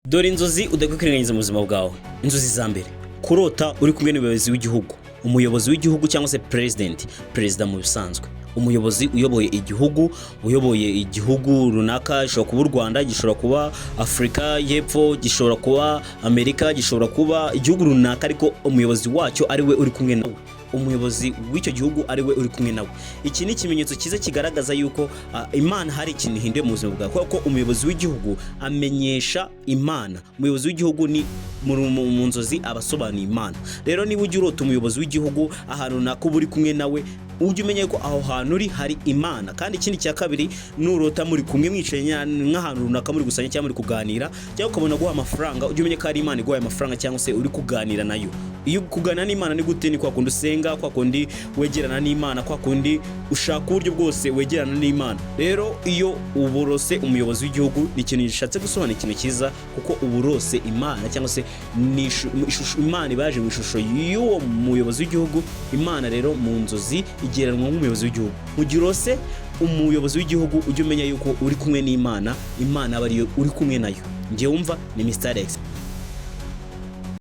Dore inzozi udakwiye kwirengagiza mu buzima bwawe. Inzozi za mbere, kurota uri kumwe n'umuyobozi w'igihugu, umuyobozi w'igihugu cyangwa se perezida mu bisanzwe. Umuyobozi uyoboye igihugu runaka, gishobora kuba u Rwanda, gishobora kuba Afurika y'Epfo, gishobora kuba Amerika, gishobora kuba igihugu runaka, ariko umuyobozi wacyo ari we uri kumwe nawe. Umuyobozi w'icyo gihugu ari we uri kumwe nawe. Iki ni ikimenyetso cyiza kigaragaza yuko Imana hari ikintu ihinduye mu buzima bwawe, kuko umuyobozi w'igihugu amenyesha Imana. Umuyobozi w'igihugu ni mu nzozi abasobanuye Imana. Rero niba ujya urota umuyobozi w'igihugu ahantu runaka uba uri kumwe nawe, ujye umenya ko aho hantu uri hari Imana. Kandi ikindi cya kabiri, nurota muri kumwe mwicaye nk'ahantu runaka muri gusanya cyangwa muri kuganira, cyangwa ukabona guha amafaranga, ujye umenya ko ari Imana iguhaye amafaranga cyangwa se uri kuganira nayo. Iyo kuganira n'Imana ni gute? Ni kwa kundi usenga, kwa kundi wegerana n'Imana, kwa kundi ushaka uburyo bwose wegerana n'Imana. Rero iyo uburose umuyobozi w'igihugu, ni ikintu gishatse gusobanura ikintu cyiza, kuko uburose Imana cyangwa se Imana ibaje mu ishusho y'uwo muyobozi w'igihugu. Imana rero mu nzozi igereranwa nk'umuyobozi w'igihugu. Mu gihe urose umuyobozi w'igihugu, ujye umenya yuko uri kumwe n'Imana, Imana aba ariyo uri kumwe nayo. Njye wumva ni Mr. Alex.